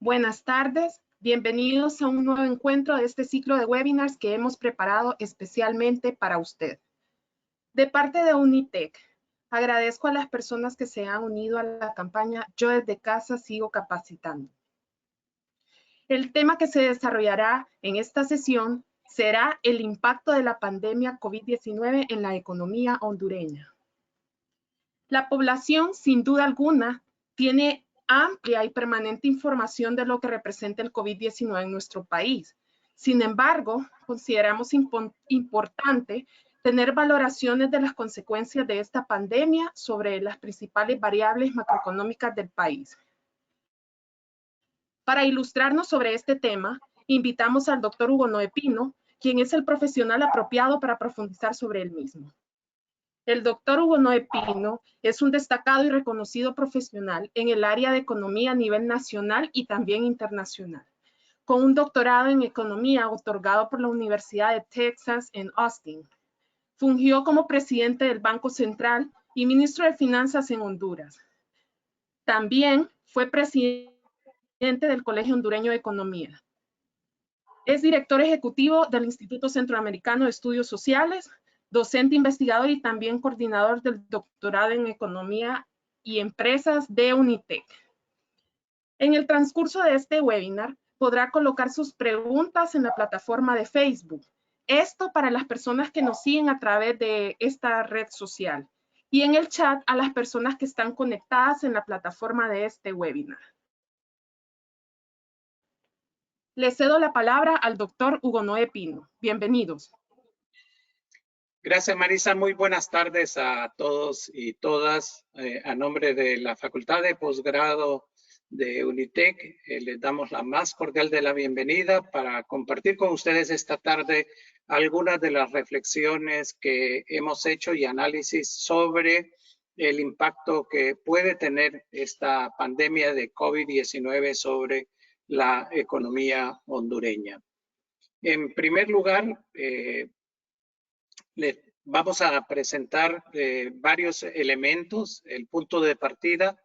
Buenas tardes, bienvenidos a un nuevo encuentro de este ciclo de webinars que hemos preparado especialmente para usted. De parte de UNITEC, agradezco a las personas que se han unido a la campaña Yo desde casa sigo capacitando. El tema que se desarrollará en esta sesión será el impacto de la pandemia COVID-19 en la economía hondureña. La población, sin duda alguna, tiene amplia y permanente información de lo que representa el COVID-19 en nuestro país. Sin embargo, consideramos importante tener valoraciones de las consecuencias de esta pandemia sobre las principales variables macroeconómicas del país. Para ilustrarnos sobre este tema, invitamos al doctor Hugo Noé Pino, quien es el profesional apropiado para profundizar sobre el mismo. El doctor Hugo Noé Pino es un destacado y reconocido profesional en el área de economía a nivel nacional y también internacional, con un doctorado en economía otorgado por la Universidad de Texas en Austin. Fungió como presidente del Banco Central y ministro de Finanzas en Honduras. También fue presidente del Colegio Hondureño de Economía. Es director ejecutivo del Instituto Centroamericano de Estudios Sociales, docente investigador y también coordinador del doctorado en Economía y Empresas de UNITEC. En el transcurso de este webinar podrá colocar sus preguntas en la plataforma de Facebook. Esto para las personas que nos siguen a través de esta red social. Y en el chat a las personas que están conectadas en la plataforma de este webinar. Le cedo la palabra al doctor Hugo Noé Pino. Bienvenidos. Gracias, Marisa. Muy buenas tardes a todos y todas. A nombre de la Facultad de Posgrado de UNITEC, les damos la más cordial de la bienvenida para compartir con ustedes esta tarde algunas de las reflexiones que hemos hecho y análisis sobre el impacto que puede tener esta pandemia de COVID-19 sobre la economía hondureña. En primer lugar, les vamos a presentar varios elementos, el punto de partida,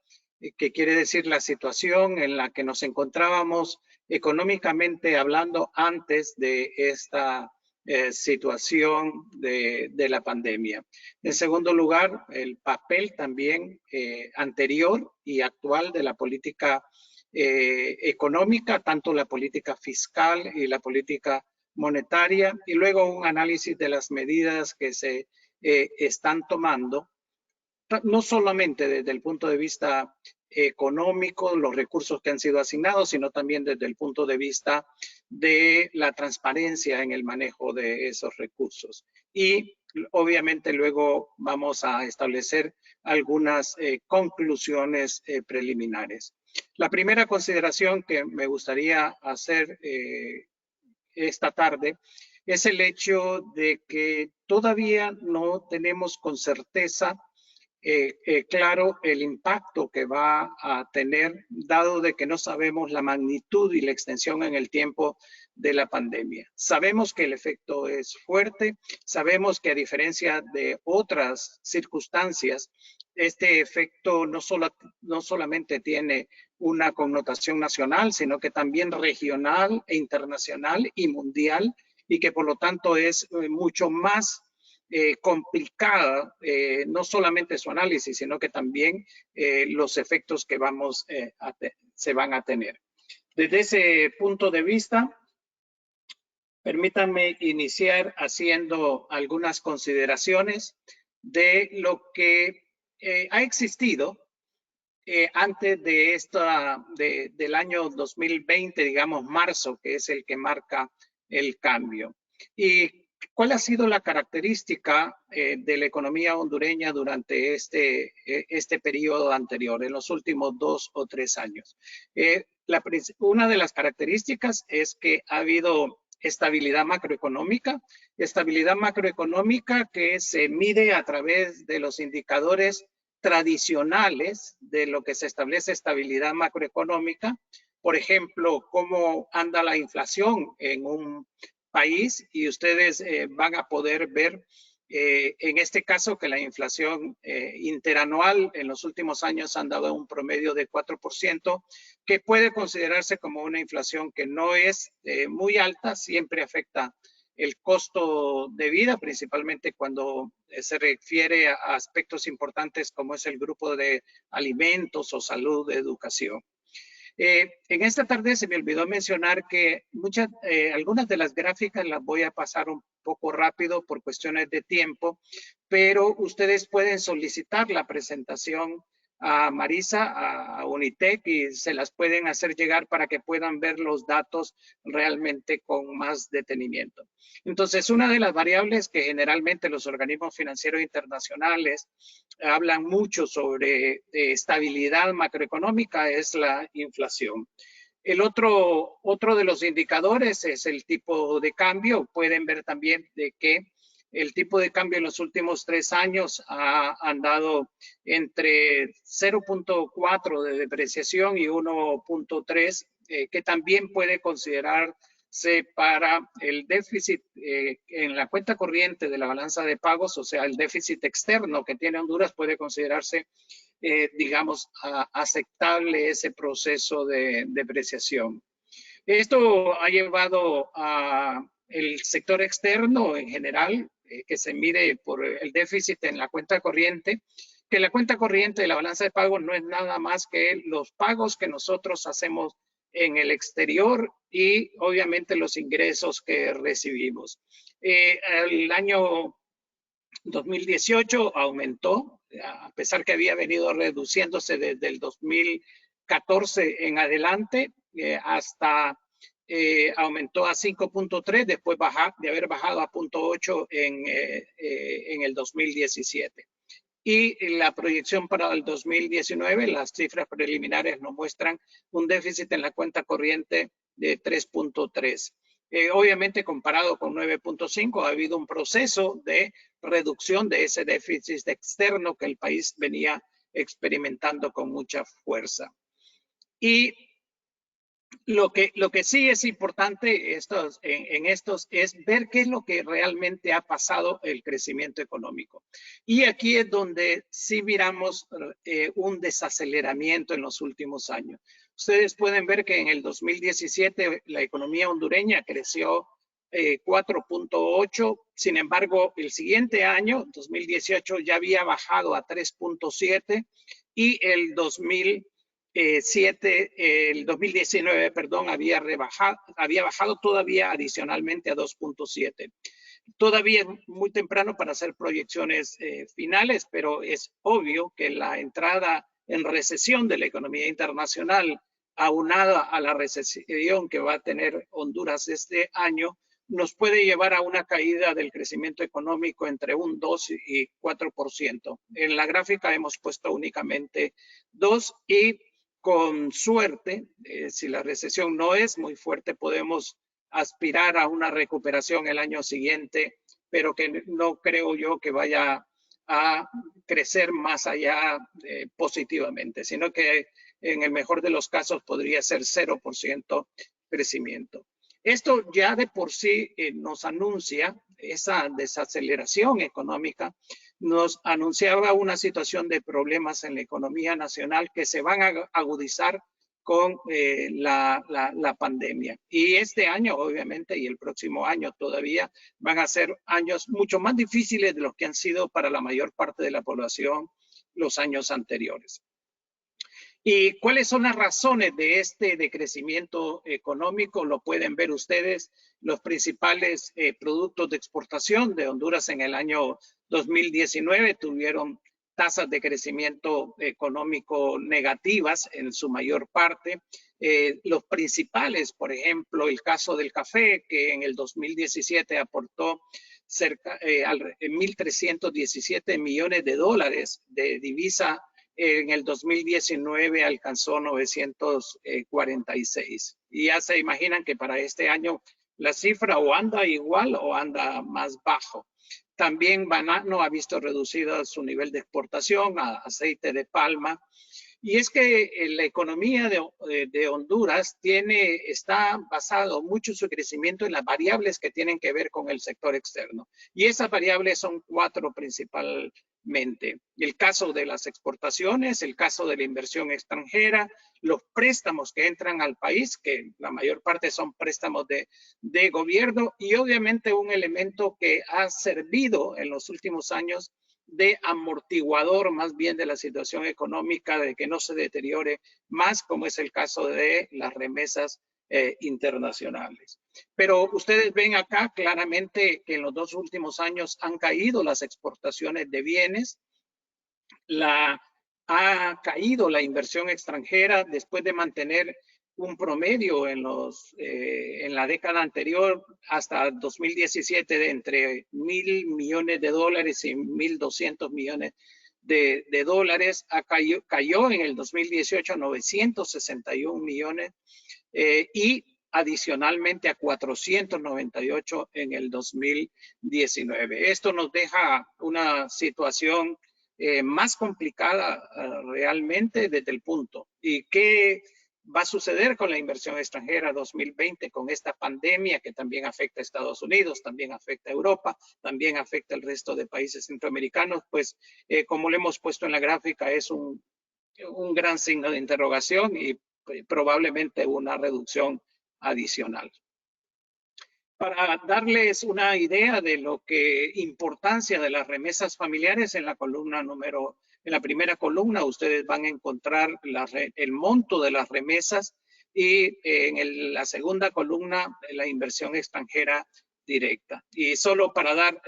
que quiere decir la situación en la que nos encontrábamos económicamente hablando antes de esta situación de la pandemia. En segundo lugar, el papel también anterior y actual de la política económica, tanto la política fiscal y la política monetaria, y luego un análisis de las medidas que se están tomando, no solamente desde el punto de vista económico, los recursos que han sido asignados, sino también desde el punto de vista de la transparencia en el manejo de esos recursos. Y obviamente luego vamos a establecer algunas conclusiones preliminares. La primera consideración que me gustaría hacer esta tarde es el hecho de que todavía no tenemos con certeza claro el impacto que va a tener, dado de que no sabemos la magnitud y la extensión en el tiempo de la pandemia. Sabemos que el efecto es fuerte, sabemos que a diferencia de otras circunstancias, este efecto no solamente tiene una connotación nacional, sino que también regional e internacional y mundial, y que por lo tanto es mucho más complicada, no solamente su análisis, sino que también los efectos que se van a tener. Desde ese punto de vista, permítanme iniciar haciendo algunas consideraciones de lo que ha existido antes de del año 2020, digamos marzo, que es el que marca el cambio. Y ¿cuál ha sido la característica de la economía hondureña durante este periodo anterior, en los últimos 2 o 3 años? Una de las características es que ha habido estabilidad macroeconómica que se mide a través de los indicadores tradicionales de lo que se establece estabilidad macroeconómica. Por ejemplo, cómo anda la inflación en un país, y ustedes van a poder ver En este caso, que la inflación interanual en los últimos años han dado un promedio de 4%, que puede considerarse como una inflación que no es muy alta, siempre afecta el costo de vida, principalmente cuando se refiere a aspectos importantes como es el grupo de alimentos o salud, educación. En esta tarde se me olvidó mencionar que algunas de las gráficas las voy a pasar un poco rápido por cuestiones de tiempo, pero ustedes pueden solicitar la presentación a Marisa, a Unitec, y se las pueden hacer llegar para que puedan ver los datos realmente con más detenimiento. Entonces, una de las variables que generalmente los organismos financieros internacionales hablan mucho sobre estabilidad macroeconómica es la inflación. El otro de los indicadores es el tipo de cambio. Pueden ver también de que el tipo de cambio en los últimos 3 años ha andado entre 0.4 de depreciación y 1.3, que también puede considerarse para el déficit en la cuenta corriente de la balanza de pagos, o sea, el déficit externo que tiene Honduras puede considerarse digamos, aceptable ese proceso de depreciación. Esto ha llevado a el sector externo en general, que se mide por el déficit en la cuenta corriente, que la cuenta corriente de la balanza de pagos no es nada más que los pagos que nosotros hacemos en el exterior y obviamente los ingresos que recibimos. El año 2018 aumentó, a pesar que había venido reduciéndose desde el 2014 en adelante, hasta aumentó a 5.3, después de haber bajado a 0.8 en el 2017. Y la proyección para el 2019, las cifras preliminares nos muestran un déficit en la cuenta corriente de 3.3. Obviamente, comparado con 9.5, ha habido un proceso de reducción de ese déficit externo que el país venía experimentando con mucha fuerza. Y lo que sí es importante en estos es ver qué es lo que realmente ha pasado el crecimiento económico. Y aquí es donde sí miramos un desaceleramiento en los últimos años. Ustedes pueden ver que en el 2017 la economía hondureña creció 4.8, sin embargo, el siguiente año, 2018, ya había bajado a 3.7 y el 2019, perdón, había bajado todavía adicionalmente a 2.7. Todavía es muy temprano para hacer proyecciones finales, pero es obvio que la entrada en recesión de la economía internacional, aunada a la recesión que va a tener Honduras este año, nos puede llevar a una caída del crecimiento económico entre un 2 y 4%. En la gráfica hemos puesto únicamente 2 y con suerte, si la recesión no es muy fuerte, podemos aspirar a una recuperación el año siguiente, pero que no creo yo que vaya a crecer más allá positivamente, sino que en el mejor de los casos podría ser 0% crecimiento. Esto ya de por sí nos anuncia esa desaceleración económica, nos anunciaba una situación de problemas en la economía nacional que se van a agudizar con la pandemia. Y este año, obviamente, y el próximo año todavía van a ser años mucho más difíciles de los que han sido para la mayor parte de la población los años anteriores. ¿Y cuáles son las razones de este decrecimiento económico? Lo pueden ver ustedes, los principales productos de exportación de Honduras en el año 2019 tuvieron tasas de crecimiento económico negativas en su mayor parte. Los principales, por ejemplo, el caso del café, que en el 2017 aportó cerca de 1.317 millones de dólares de divisa, en el 2019 alcanzó 946. Y ya se imaginan que para este año la cifra o anda igual o anda más bajo. También banano ha visto reducido su nivel de exportación a aceite de palma. Y es que la economía de Honduras está basado mucho su crecimiento en las variables que tienen que ver con el sector externo. Y esas variables son 4 principalmente. El caso de las exportaciones, el caso de la inversión extranjera, los préstamos que entran al país, que la mayor parte son préstamos de gobierno, y obviamente un elemento que ha servido en los últimos años de amortiguador más bien de la situación económica, de que no se deteriore más, como es el caso de las remesas internacionales. Pero ustedes ven acá claramente que en los 2 últimos años han caído las exportaciones de bienes, ha caído la inversión extranjera después de mantener un promedio en la década anterior hasta 2017 de entre $1,000 millones y $1,200 millones de dólares. Cayó en el 2018 a 961 millones y adicionalmente a 498 en el 2019. Esto nos deja una situación más complicada realmente desde el punto. ¿Y qué va a suceder con la inversión extranjera 2020 con esta pandemia que también afecta a Estados Unidos, también afecta a Europa, también afecta al resto de países centroamericanos? Pues como lo hemos puesto en la gráfica, es un gran signo de interrogación y probablemente una reducción adicional. Para darles una idea de lo que importancia de las remesas familiares, en la primera columna ustedes van a encontrar el monto de las remesas y en la segunda columna la inversión extranjera directa. Y solo para dar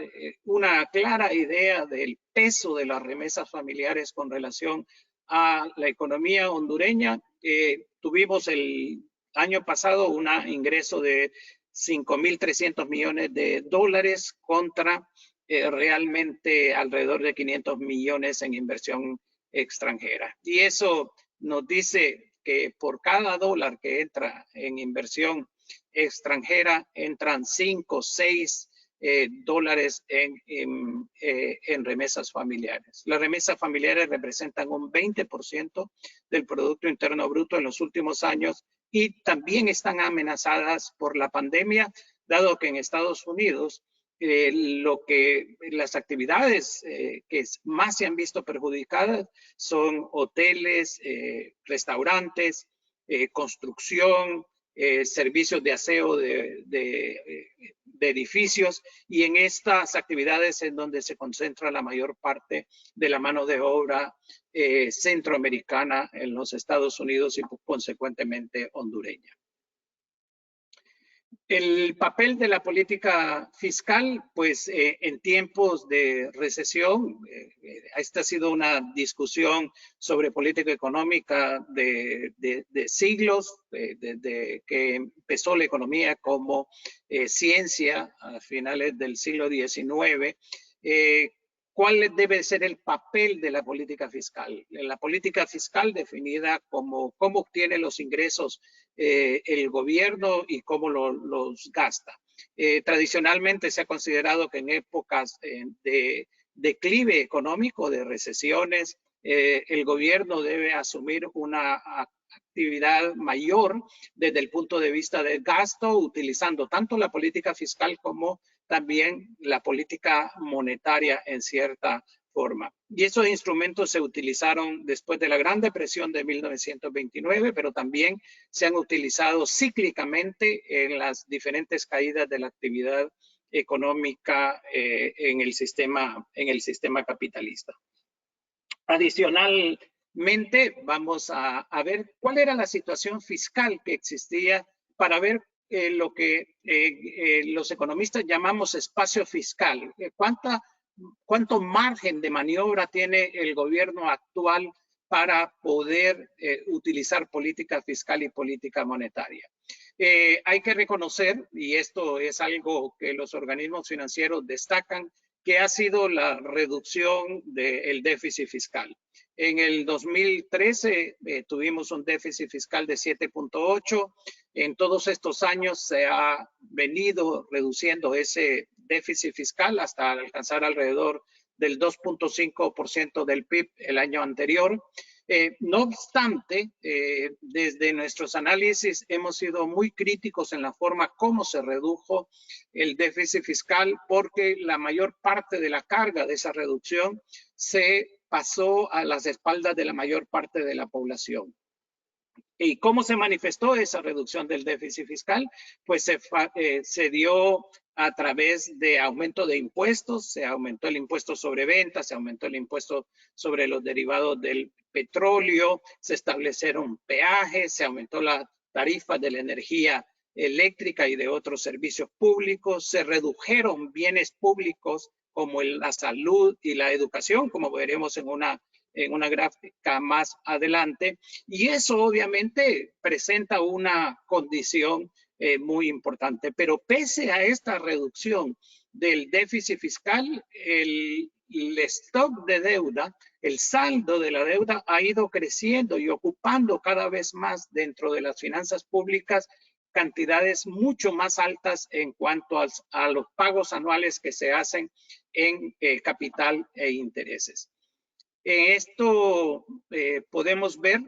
una clara idea del peso de las remesas familiares con relación a la economía hondureña, tuvimos el año pasado un ingreso de 5.300 millones de dólares contra realmente alrededor de 500 millones en inversión extranjera. Y eso nos dice que por cada dólar que entra en inversión extranjera, entran 5 o 6 dólares en remesas familiares. Las remesas familiares representan un 20% del Producto Interno Bruto en los últimos años y también están amenazadas por la pandemia, dado que en Estados Unidos las actividades que más se han visto perjudicadas son hoteles, restaurantes, construcción, servicios de aseo de edificios, y en estas actividades es donde se concentra la mayor parte de la mano de obra centroamericana en los Estados Unidos y consecuentemente hondureña. El papel de la política fiscal, pues en tiempos de recesión, esta ha sido una discusión sobre política económica de siglos, desde que empezó la economía como ciencia a finales del siglo XIX. ¿Cuál debe ser el papel de la política fiscal? La política fiscal definida como cómo obtiene los ingresos el gobierno y cómo los gasta. Tradicionalmente se ha considerado que en épocas de declive económico, de recesiones, el gobierno debe asumir una actividad mayor desde el punto de vista del gasto, utilizando tanto la política fiscal como también la política monetaria en cierta forma. Y esos instrumentos se utilizaron después de la Gran Depresión de 1929, pero también se han utilizado cíclicamente en las diferentes caídas de la actividad económica en el sistema capitalista. Adicionalmente, vamos a ver cuál era la situación fiscal que existía para ver lo que los economistas llamamos espacio fiscal. ¿Cuánto margen de maniobra tiene el gobierno actual para poder utilizar política fiscal y política monetaria? Hay que reconocer, y esto es algo que los organismos financieros destacan, que ha sido la reducción del déficit fiscal. En el 2013 tuvimos un déficit fiscal de 7.8. En todos estos años se ha venido reduciendo ese déficit fiscal hasta alcanzar alrededor del 2.5% del PIB el año anterior. No obstante, desde nuestros análisis hemos sido muy críticos en la forma como se redujo el déficit fiscal, porque la mayor parte de la carga de esa reducción se pasó a las espaldas de la mayor parte de la población. ¿Y cómo se manifestó esa reducción del déficit fiscal? Pues se dio a través de aumento de impuestos. Se aumentó el impuesto sobre ventas, se aumentó el impuesto sobre los derivados del petróleo, se establecieron peajes, se aumentó la tarifa de la energía eléctrica y de otros servicios públicos, se redujeron bienes públicos como la salud y la educación, como veremos en una gráfica más adelante, y eso obviamente presenta una condición muy importante. Pero pese a esta reducción del déficit fiscal, el stock de deuda, el saldo de la deuda ha ido creciendo y ocupando cada vez más dentro de las finanzas públicas cantidades mucho más altas en cuanto a los pagos anuales que se hacen en capital e intereses. Esto podemos ver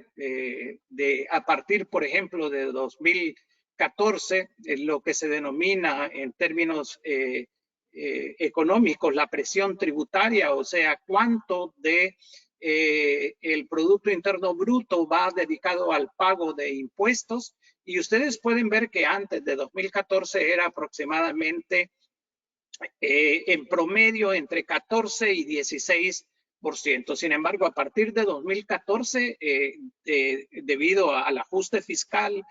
a partir, por ejemplo, de 2014, lo que se denomina en términos económicos la presión tributaria, o sea, cuánto de el Producto Interno Bruto va dedicado al pago de impuestos. Y ustedes pueden ver que antes de 2014 era aproximadamente en promedio entre 14 y 16%. Sin embargo, a partir de 2014, debido al ajuste fiscal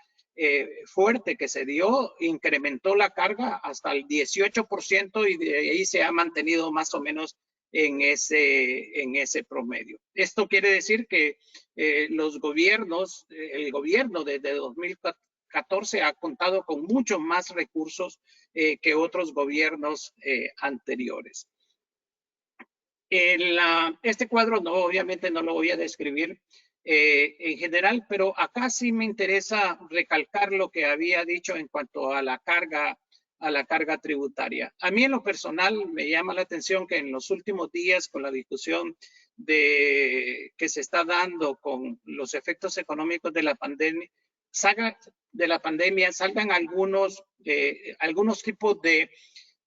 fuerte que se dio, incrementó la carga hasta el 18% y de ahí se ha mantenido más o menos en ese promedio. Esto quiere decir que los gobiernos, el gobierno desde 2014 ha contado con muchos más recursos que otros gobiernos anteriores. Este cuadro obviamente no lo voy a describir en general, pero acá sí me interesa recalcar lo que había dicho en cuanto a la carga tributaria. A mí en lo personal me llama la atención que en los últimos días, con la discusión que se está dando con los efectos económicos de la pandemia, salgan algunos tipos de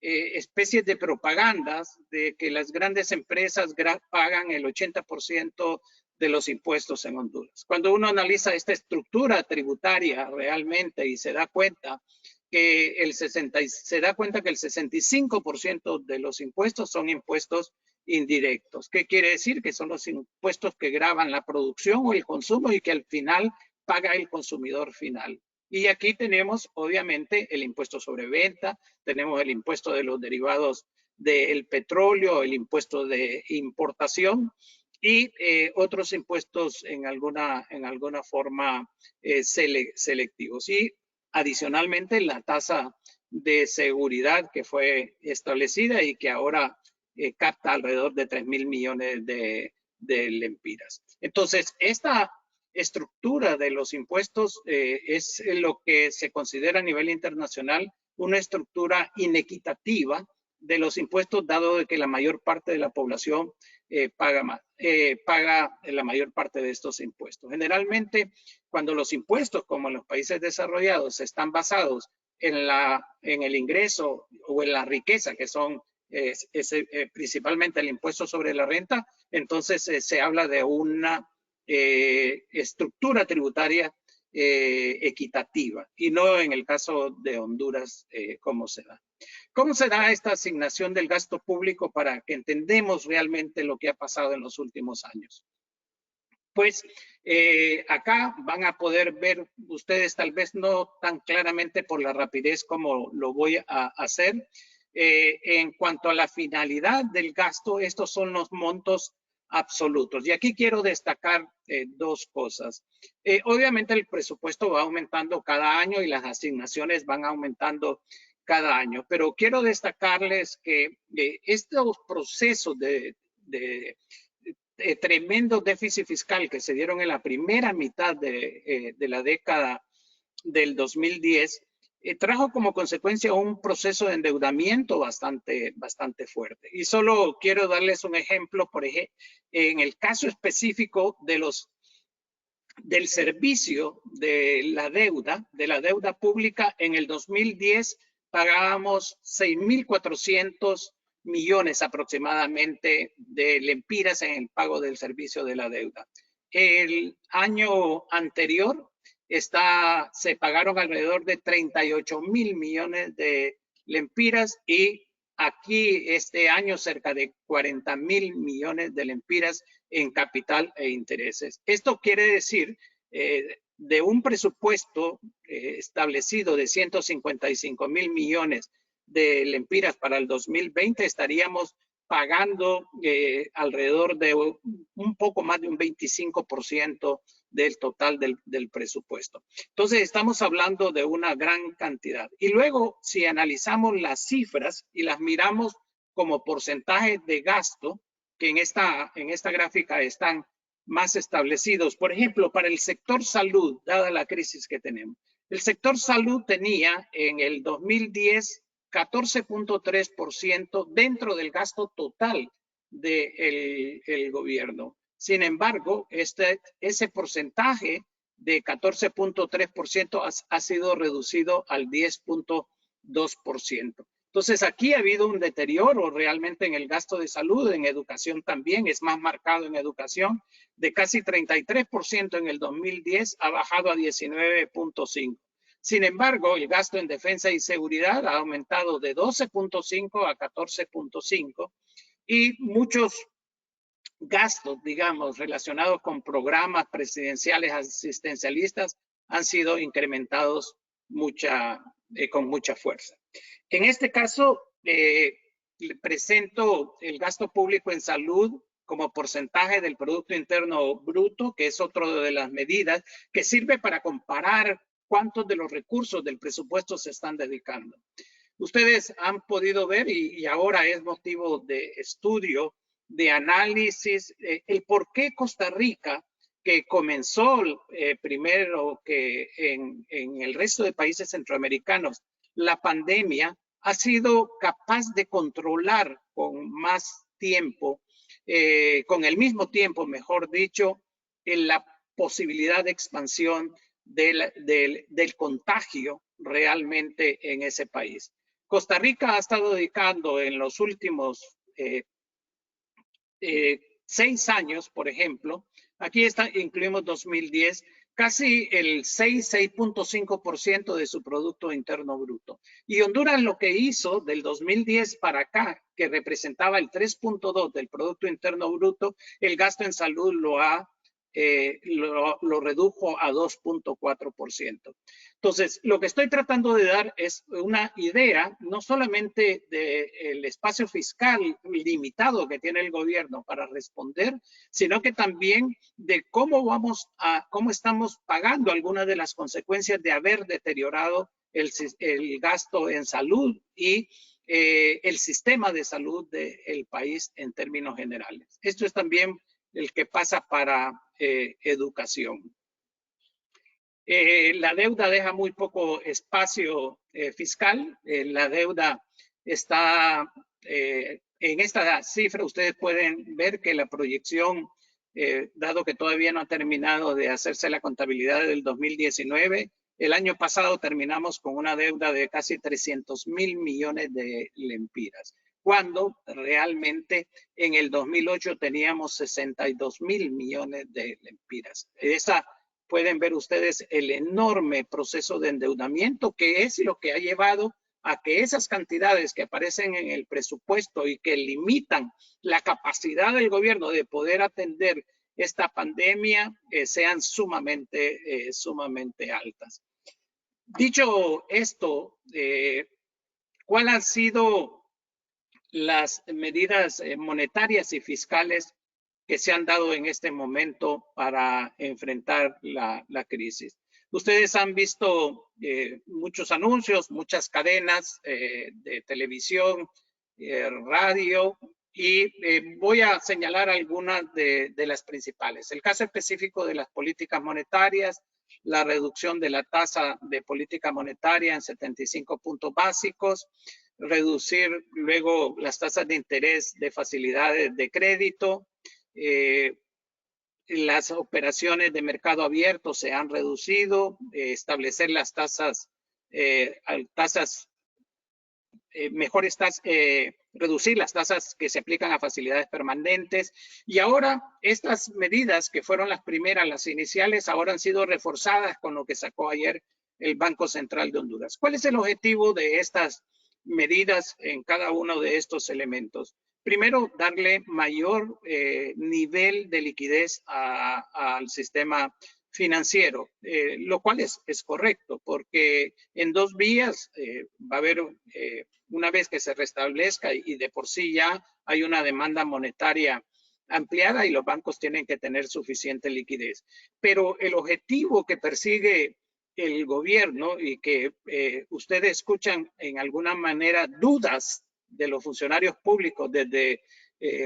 especies de propagandas de que las grandes empresas pagan el 80% de los impuestos en Honduras. Cuando uno analiza esta estructura tributaria realmente y se da cuenta que el 65% de los impuestos son impuestos indirectos. ¿Qué quiere decir? Que son los impuestos que gravan la producción o el consumo y que al final paga el consumidor final. Y aquí tenemos, obviamente, el impuesto sobre venta, tenemos el impuesto de los derivados del petróleo, el impuesto de importación y otros impuestos en alguna forma selectivos. Y adicionalmente la tasa de seguridad que fue establecida y que ahora capta alrededor de 3.000 millones de lempiras. Entonces, esta estructura de los impuestos es lo que se considera a nivel internacional una estructura inequitativa de los impuestos, dado que la mayor parte de la población paga la mayor parte de estos impuestos. Generalmente, cuando los impuestos, como en los países desarrollados, están basados en el ingreso o en la riqueza, que son principalmente el impuesto sobre la renta, entonces se habla de una estructura tributaria equitativa y no en el caso de Honduras cómo se da. ¿Cómo se da esta asignación del gasto público para que entendamos realmente lo que ha pasado en los últimos años? Pues acá van a poder ver ustedes, tal vez no tan claramente por la rapidez como lo voy a hacer. En cuanto a la finalidad del gasto, estos son los montos absolutos. Y aquí quiero destacar dos cosas. Obviamente el presupuesto va aumentando cada año y las asignaciones van aumentando cada año, pero quiero destacarles que estos procesos de tremendo déficit fiscal que se dieron en la primera mitad de la década del 2010 trajo como consecuencia un proceso de endeudamiento bastante fuerte. Y solo quiero darles un ejemplo, por ejemplo, en el caso específico de los del servicio de la deuda pública, en el 2010 pagábamos 6.400 millones aproximadamente de lempiras en el pago del servicio de la deuda. El año anterior se pagaron alrededor de 38.000 millones de lempiras y aquí este año cerca de 40.000 millones de lempiras en capital e intereses. Esto quiere decir de un presupuesto establecido de 155.000 millones de lempiras para el 2020, estaríamos pagando alrededor de un poco más de un 25% del total del presupuesto. Entonces estamos hablando de una gran cantidad. Y luego, si analizamos las cifras y las miramos como porcentaje de gasto, que en esta gráfica están más establecidos. Por ejemplo, para el sector salud, dada la crisis que tenemos, el sector salud tenía en el 2010 14.3% dentro del gasto total del gobierno. Sin embargo, ese porcentaje de 14.3% ha sido reducido al 10.2%. Entonces, aquí ha habido un deterioro realmente en el gasto de salud, en educación también, es más marcado en educación, de casi 33% en el 2010, ha bajado a 19.5%. Sin embargo, el gasto en defensa y seguridad ha aumentado de 12.5 a 14.5 y muchos gastos, digamos, relacionados con programas presidenciales asistencialistas han sido incrementados con mucha fuerza. En este caso, presento el gasto público en salud como porcentaje del Producto Interno Bruto, que es otra de las medidas que sirve para comparar cuántos de los recursos del presupuesto se están dedicando. Ustedes han podido ver, y ahora es motivo de estudio, de análisis, el por qué Costa Rica, que comenzó primero que en el resto de países centroamericanos, la pandemia, ha sido capaz de controlar con más tiempo, con el mismo tiempo, mejor dicho, en la posibilidad de expansión del contagio realmente en ese país. Costa Rica ha estado dedicando en los últimos 6 años, por ejemplo, aquí incluimos 2010, casi el 6.5% de su Producto Interno Bruto. Y Honduras lo que hizo del 2010 para acá, que representaba el 3.2% del Producto Interno Bruto, el gasto en salud lo redujo a 2.4%. Entonces, lo que estoy tratando de dar es una idea, no solamente del espacio fiscal limitado que tiene el gobierno para responder, sino que también de cómo estamos pagando algunas de las consecuencias de haber deteriorado el gasto en salud y el sistema de salud del país en términos generales. Esto es también el que pasa para educación. La deuda deja muy poco espacio fiscal. La deuda está, en esta cifra ustedes pueden ver que la proyección, dado que todavía no ha terminado de hacerse la contabilidad del 2019, el año pasado terminamos con una deuda de casi 300.000 millones de lempiras, cuando realmente en el 2008 teníamos 62.000 millones de lempiras. Pueden ver ustedes el enorme proceso de endeudamiento que es lo que ha llevado a que esas cantidades que aparecen en el presupuesto y que limitan la capacidad del gobierno de poder atender esta pandemia sean sumamente altas. Dicho esto, ¿cuáles han sido las medidas monetarias y fiscales que se han dado en este momento para enfrentar la crisis? Ustedes han visto muchos anuncios, muchas cadenas de televisión, radio, y voy a señalar algunas de las principales. El caso específico de las políticas monetarias, la reducción de la tasa de política monetaria en 75 puntos básicos, reducir luego las tasas de interés de facilidades de crédito, las operaciones de mercado abierto se han reducido, establecer las tasas, mejores tasas, reducir las tasas que se aplican a facilidades permanentes. Y ahora estas medidas que fueron las primeras, las iniciales, ahora han sido reforzadas con lo que sacó ayer el Banco Central de Honduras. ¿Cuál es el objetivo de estas medidas en cada uno de estos elementos? Primero, darle mayor nivel de liquidez al sistema financiero, lo cual es correcto, porque en dos vías va a haber, una vez que se restablezca y de por sí ya hay una demanda monetaria ampliada y los bancos tienen que tener suficiente liquidez. Pero el objetivo que persigue el gobierno y que ustedes escuchan en alguna manera dudas de los funcionarios públicos desde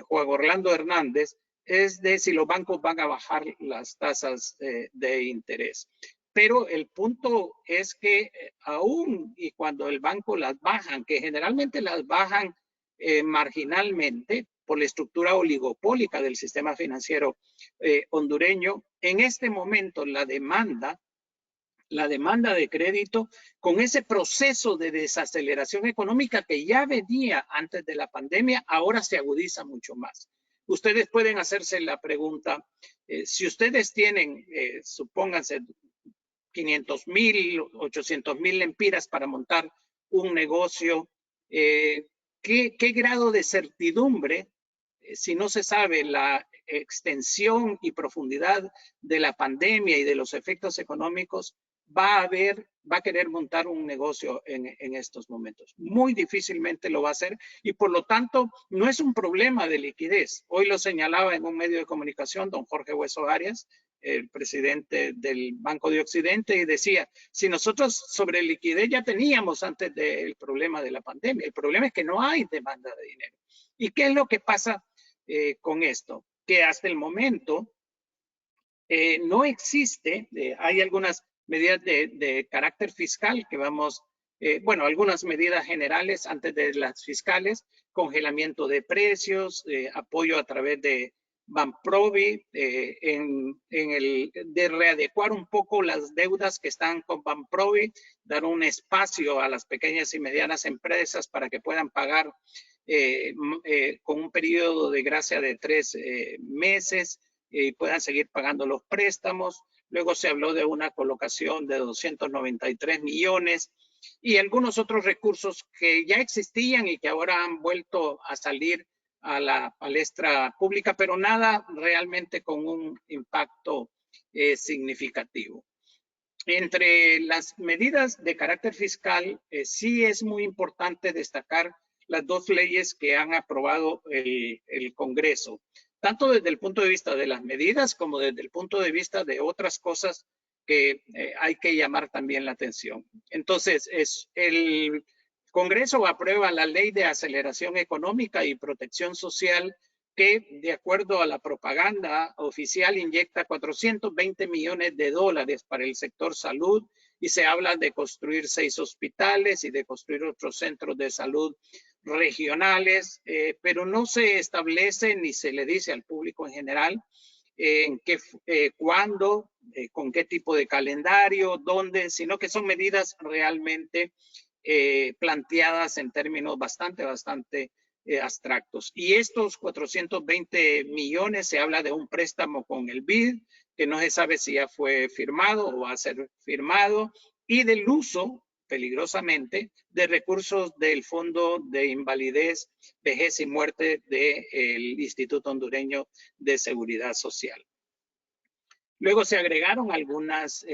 Juan Orlando Hernández, es de si los bancos van a bajar las tasas de interés. Pero el punto es que aún y cuando el banco las bajan, que generalmente las bajan marginalmente por la estructura oligopólica del sistema financiero hondureño, en este momento la demanda de crédito, con ese proceso de desaceleración económica que ya venía antes de la pandemia, ahora se agudiza mucho más. Ustedes pueden hacerse la pregunta, si ustedes tienen, supónganse, 500,000, 800,000 lempiras para montar un negocio, ¿qué grado de certidumbre, si no se sabe la extensión y profundidad de la pandemia y de los efectos económicos, va a querer montar un negocio en estos momentos? Muy difícilmente lo va a hacer y por lo tanto no es un problema de liquidez. Hoy lo señalaba en un medio de comunicación don Jorge Hueso Arias, el presidente del Banco de Occidente, y decía, si nosotros sobre liquidez ya teníamos antes del problema de la pandemia, el problema es que no hay demanda de dinero. ¿Y qué es lo que pasa con esto? Que hasta el momento no existe, hay algunas medidas de carácter fiscal que vamos, bueno, algunas medidas generales antes de las fiscales, congelamiento de precios, apoyo a través de Banprovi, de readecuar un poco las deudas que están con Banprovi, dar un espacio a las pequeñas y medianas empresas para que puedan pagar con un periodo de gracia de 3 meses y puedan seguir pagando los préstamos. Luego se habló de una colocación de 293 millones y algunos otros recursos que ya existían y que ahora han vuelto a salir a la palestra pública, pero nada realmente con un impacto significativo. Entre las medidas de carácter fiscal, sí es muy importante destacar las dos leyes que han aprobado el Congreso, tanto desde el punto de vista de las medidas como desde el punto de vista de otras cosas que hay que llamar también la atención. Entonces, el Congreso aprueba la Ley de Aceleración Económica y Protección Social que, de acuerdo a la propaganda oficial, inyecta 420 millones de dólares para el sector salud y se habla de construir 6 hospitales y de construir otros centros de salud regionales, pero no se establece ni se le dice al público en general en qué, cuándo, con qué tipo de calendario, dónde, sino que son medidas realmente planteadas en términos bastante abstractos. Y estos 420 millones se habla de un préstamo con el BID, que no se sabe si ya fue firmado o va a ser firmado, y del uso, peligrosamente, de recursos del Fondo de Invalidez, Vejez y Muerte del Instituto Hondureño de Seguridad Social. Luego se agregaron algunas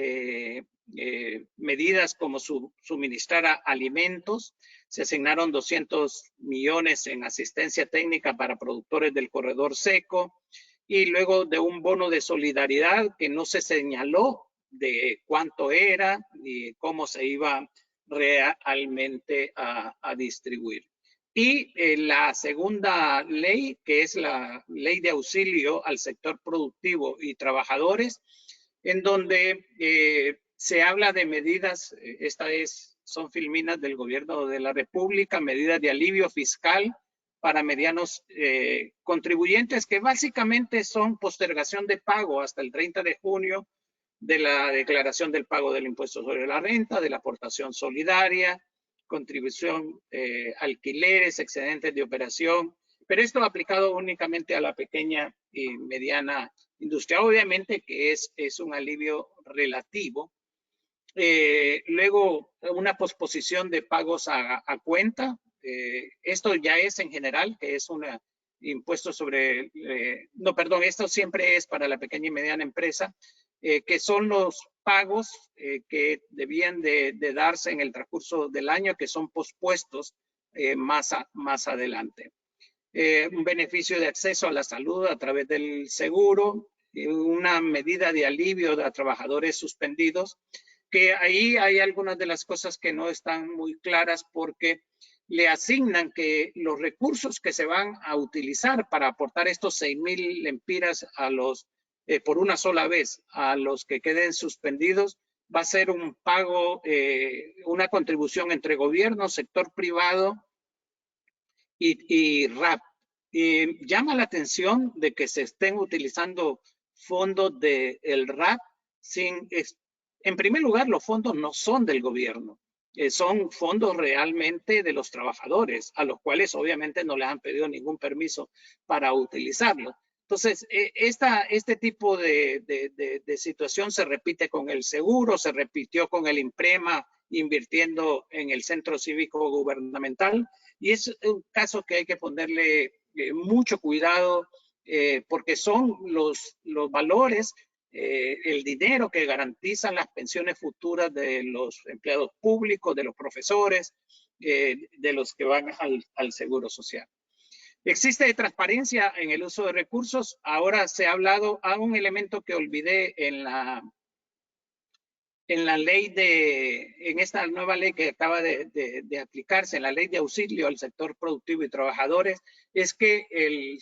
medidas como suministrar alimentos. Se asignaron 200 millones en asistencia técnica para productores del corredor seco y luego de un bono de solidaridad que no se señaló de cuánto era ni cómo se iba realmente a distribuir. Y la segunda ley, que es la ley de auxilio al sector productivo y trabajadores, en donde se habla de medidas, son filminas del gobierno de la República, medidas de alivio fiscal para medianos contribuyentes, que básicamente son postergación de pago hasta el 30 de junio de la declaración del pago del impuesto sobre la renta, de la aportación solidaria, contribución, alquileres, excedentes de operación, pero esto aplicado únicamente a la pequeña y mediana industria. Obviamente que es un alivio relativo. Luego, una posposición de pagos a cuenta. Esto ya es en general, que es un impuesto sobre, no, perdón, esto siempre es para la pequeña y mediana empresa, que son los pagos que debían de darse en el transcurso del año, que son pospuestos más adelante. Un beneficio de acceso a la salud a través del seguro, una medida de alivio a trabajadores suspendidos, que ahí hay algunas de las cosas que no están muy claras porque le asignan que los recursos que se van a utilizar para aportar estos 6,000 lempiras a los, por una sola vez, a los que queden suspendidos, va a ser un pago, una contribución entre gobierno, sector privado y RAP. Llama la atención de que se estén utilizando fondos del RAP sin, en primer lugar, los fondos no son del gobierno, son fondos realmente de los trabajadores, a los cuales obviamente no les han pedido ningún permiso para utilizarlo. Entonces, este tipo de situación se repite con el seguro, se repitió con el INPREMA invirtiendo en el centro cívico gubernamental, y es un caso que hay que ponerle mucho cuidado porque son los valores, el dinero que garantizan las pensiones futuras de los empleados públicos, de los profesores, de los que van al seguro social. Existe transparencia en el uso de recursos. Ahora se ha hablado a un elemento que olvidé en la ley en esta nueva ley que acaba de aplicarse, en la ley de auxilio al sector productivo y trabajadores, es que el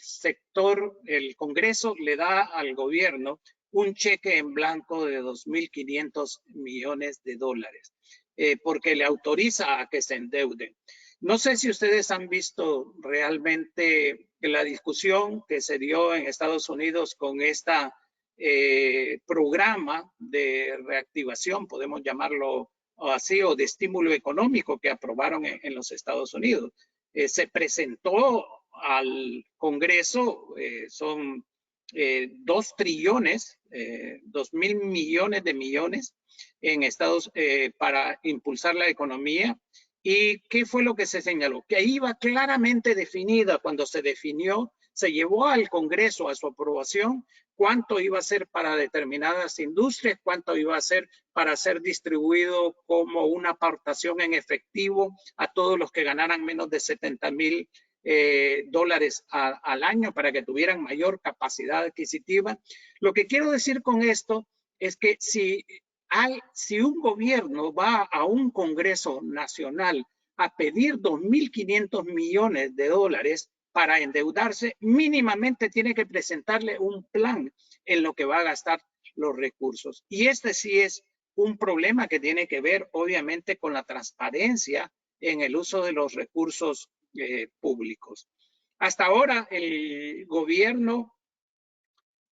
Congreso le da al gobierno un cheque en blanco de 2.500 millones de dólares, porque le autoriza a que se endeuden. No sé si ustedes han visto realmente la discusión que se dio en Estados Unidos con esta programa de reactivación, podemos llamarlo así, o de estímulo económico que aprobaron en los Estados Unidos. Se presentó al Congreso, son 2 trillones, 2.000 millones de millones en para impulsar la economía. ¿Y qué fue lo que se señaló? Que ahí iba claramente definida cuando se definió, se llevó al Congreso a su aprobación cuánto iba a ser para determinadas industrias, cuánto iba a ser para ser distribuido como una aportación en efectivo a todos los que ganaran menos de 70,000 dólares al año para que tuvieran mayor capacidad adquisitiva. Lo que quiero decir con esto es que si un gobierno va a un Congreso nacional a pedir 2.500 millones de dólares para endeudarse, mínimamente tiene que presentarle un plan en lo que va a gastar los recursos. Y este sí es un problema que tiene que ver, obviamente, con la transparencia en el uso de los recursos públicos. Hasta ahora, el gobierno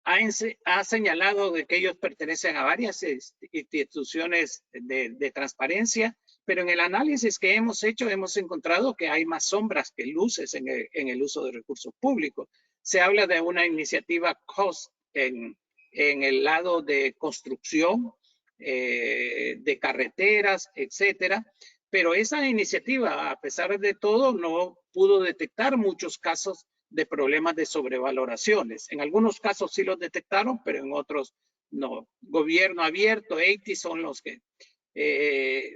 ha señalado de que ellos pertenecen a varias instituciones de transparencia, pero en el análisis que hemos hecho hemos encontrado que hay más sombras que luces en el uso de recursos públicos. Se habla de una iniciativa COST en el lado de construcción, de carreteras, etcétera, pero esa iniciativa, a pesar de todo, no pudo detectar muchos casos de problemas de sobrevaloraciones. En algunos casos sí los detectaron, pero en otros no. Gobierno abierto, EITI son los que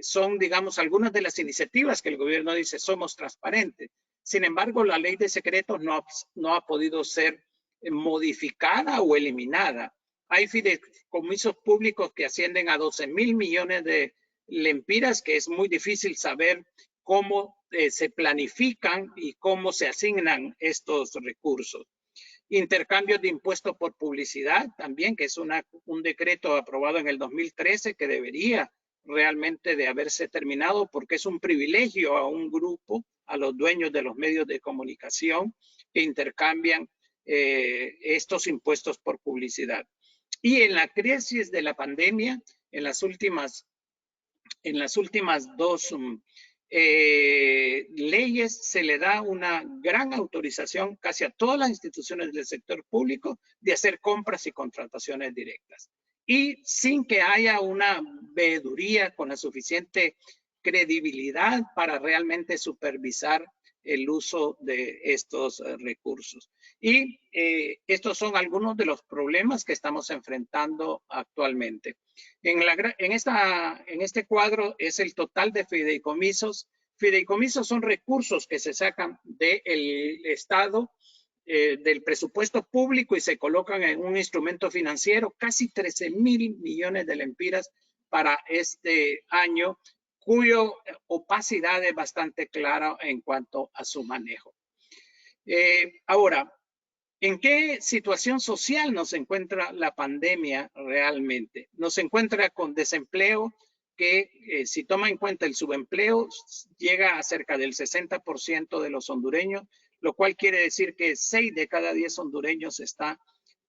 son, digamos, algunas de las iniciativas que el gobierno dice somos transparentes. Sin embargo, la ley de secretos no ha podido ser modificada o eliminada. Hay fideicomisos públicos que ascienden a 12,000 millones de lempiras, que es muy difícil saber cómo se planifican y cómo se asignan estos recursos. Intercambios de impuestos por publicidad también, que es un decreto aprobado en el 2013 que debería realmente de haberse terminado porque es un privilegio a un grupo, a los dueños de los medios de comunicación que intercambian estos impuestos por publicidad. Y en la crisis de la pandemia, en las últimas dos leyes se le da una gran autorización casi a todas las instituciones del sector público de hacer compras y contrataciones directas. Y sin que haya una veeduría con la suficiente credibilidad para realmente supervisar el uso de estos recursos. Y estos son algunos de los problemas que estamos enfrentando actualmente. En este cuadro es el total de fideicomisos. Fideicomisos son recursos que se sacan del Estado, del presupuesto público y se colocan en un instrumento financiero, casi 13.000 millones de lempiras para este año, cuya opacidad es bastante clara en cuanto a su manejo. Ahora, ¿en qué situación social nos encuentra la pandemia realmente? Nos encuentra con desempleo que, si toma en cuenta el subempleo, llega a cerca del 60% de los hondureños, lo cual quiere decir que 6 de cada 10 hondureños está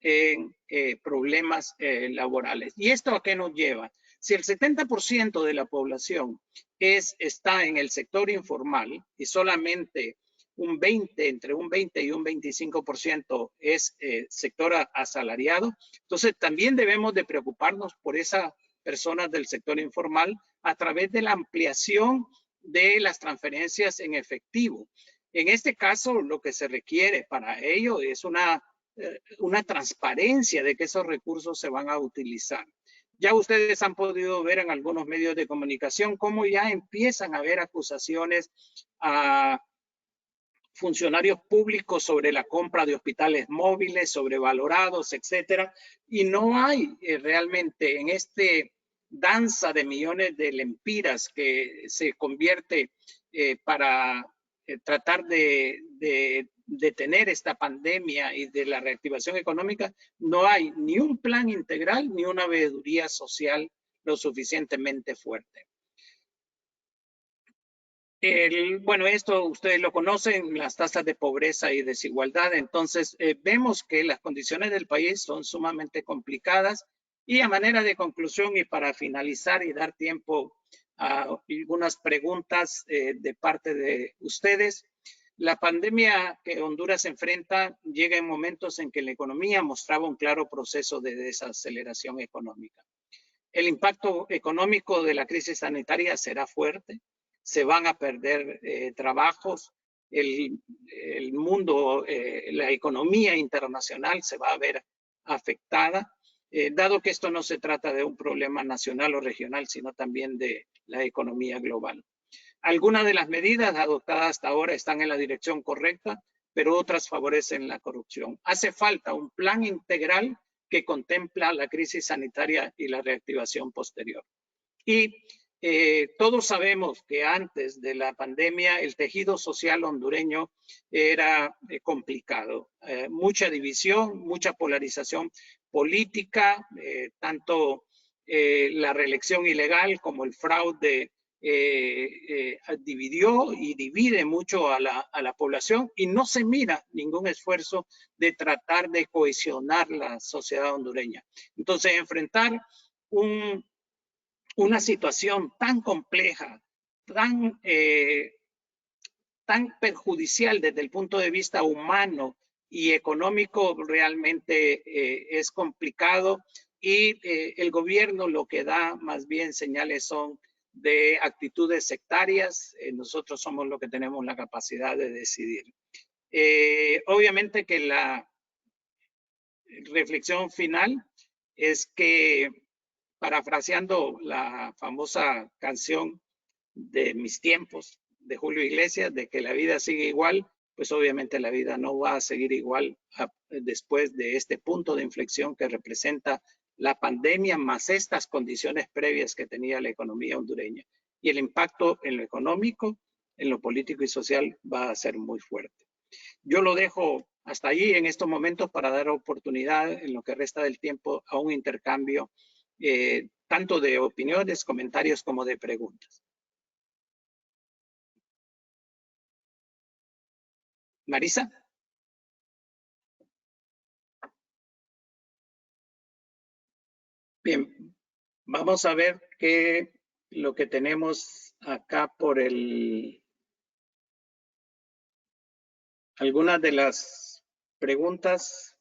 en problemas laborales. ¿Y esto a qué nos lleva? Si el 70% de la población está en el sector informal y solamente entre un 20 y un 25% es sector asalariado, entonces también debemos de preocuparnos por esas personas del sector informal a través de la ampliación de las transferencias en efectivo. En este caso, lo que se requiere para ello es una transparencia de que esos recursos se van a utilizar. Ya ustedes han podido ver en algunos medios de comunicación cómo ya empiezan a haber acusaciones a funcionarios públicos sobre la compra de hospitales móviles, sobrevalorados, etcétera, y no hay realmente en este danza de millones de lempiras que se convierte para tratar de detener esta pandemia y de la reactivación económica, no hay ni un plan integral ni una veeduría social lo suficientemente fuerte. Bueno, esto ustedes lo conocen, las tasas de pobreza y desigualdad. Entonces, vemos que las condiciones del país son sumamente complicadas. Y a manera de conclusión y para finalizar y dar tiempo a algunas preguntas de parte de ustedes, la pandemia que Honduras enfrenta llega en momentos en que la economía mostraba un claro proceso de desaceleración económica. El impacto económico de la crisis sanitaria será fuerte. Se van a perder trabajos, el mundo, la economía internacional se va a ver afectada, dado que esto no se trata de un problema nacional o regional, sino también de la economía global. Algunas de las medidas adoptadas hasta ahora están en la dirección correcta, pero otras favorecen la corrupción. Hace falta un plan integral que contempla la crisis sanitaria y la reactivación posterior. Y todos sabemos que antes de la pandemia el tejido social hondureño era complicado. Mucha división, mucha polarización política, tanto la reelección ilegal como el fraude dividió y divide mucho a la población y no se mira ningún esfuerzo de tratar de cohesionar la sociedad hondureña. Entonces, enfrentar una situación tan compleja, tan perjudicial desde el punto de vista humano y económico, realmente es complicado y el gobierno lo que da más bien señales son de actitudes sectarias. Nosotros somos los que tenemos la capacidad de decidir. Obviamente que la reflexión final es que, parafraseando la famosa canción de mis tiempos de Julio Iglesias, de que la vida sigue igual, pues obviamente la vida no va a seguir igual después de este punto de inflexión que representa la pandemia más estas condiciones previas que tenía la economía hondureña. Y el impacto en lo económico, en lo político y social va a ser muy fuerte. Yo lo dejo hasta allí en estos momentos para dar oportunidad en lo que resta del tiempo a un intercambio tanto de opiniones, comentarios como de preguntas. Marisa. Bien, vamos a ver lo que tenemos acá por algunas de las preguntas.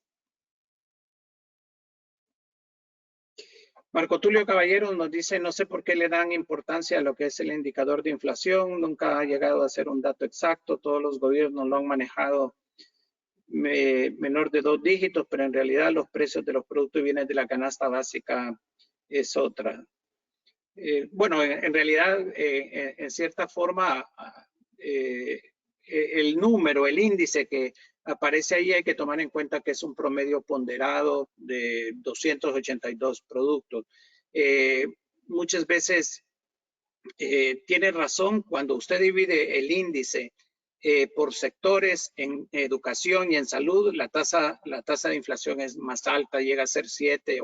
Marco Tulio Caballero nos dice, no sé por qué le dan importancia a lo que es el indicador de inflación, nunca ha llegado a ser un dato exacto, todos los gobiernos lo han manejado menor de 2 dígitos, pero en realidad los precios de los productos y bienes de la canasta básica es otra. Bueno, en realidad, en cierta forma, el número, el índice que aparece ahí hay que tomar en cuenta que es un promedio ponderado de 282 productos. Muchas veces tiene razón cuando usted divide el índice por sectores en educación y en salud, la tasa de inflación es más alta, llega a ser 7,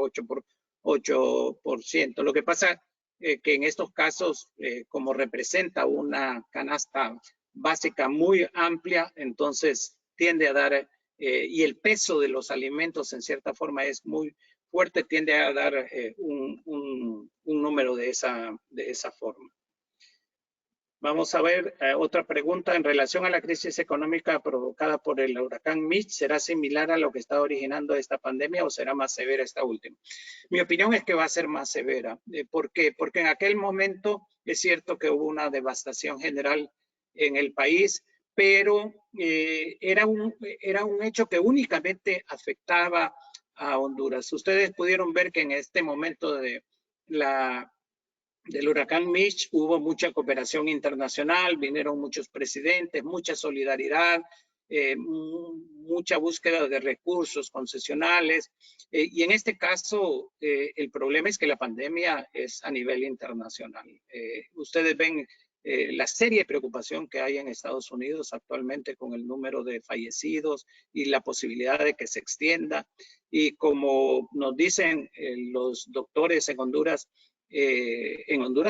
8%. Lo que pasa que en estos casos, como representa una canasta básica muy amplia, entonces tiende a dar, y el peso de los alimentos en cierta forma es muy fuerte, tiende a dar un número de esa forma. Vamos a ver otra pregunta en relación a la crisis económica provocada por el huracán Mitch. ¿Será similar a lo que está originando esta pandemia o será más severa esta última? Mi opinión es que va a ser más severa. ¿Por qué? Porque en aquel momento es cierto que hubo una devastación general en el país, pero era un hecho que únicamente afectaba a Honduras. Ustedes pudieron ver que en este momento del huracán Mitch hubo mucha cooperación internacional, vinieron muchos presidentes, mucha solidaridad, mucha búsqueda de recursos concesionales. Y en este caso, el problema es que la pandemia es a nivel internacional. Ustedes ven la seria preocupación que hay en Estados Unidos actualmente con el número de fallecidos y la posibilidad de que se extienda. Y como nos dicen los doctores en Honduras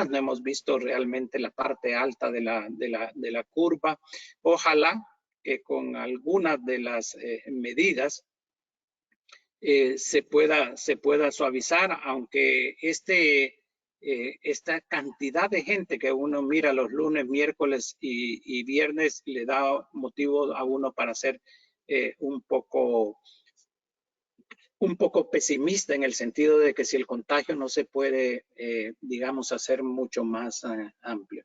no hemos visto realmente la parte alta de la curva. Ojalá que con algunas de las medidas se pueda suavizar, aunque esta cantidad de gente que uno mira los lunes, miércoles y viernes le da motivo a uno para ser un poco pesimista en el sentido de que si el contagio no se puede, digamos, hacer mucho más amplio.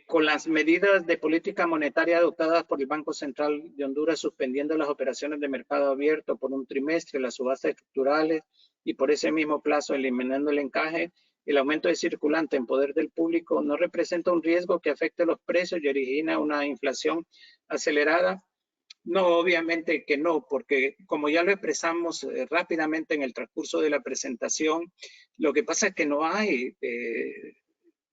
Con las medidas de política monetaria adoptadas por el Banco Central de Honduras, suspendiendo las operaciones de mercado abierto por un trimestre, las subastas estructurales y por ese mismo plazo eliminando el encaje, el aumento de circulante en poder del público no representa un riesgo que afecte los precios y origina una inflación acelerada. No, obviamente que no, porque como ya lo expresamos rápidamente en el transcurso de la presentación, lo que pasa es que no hay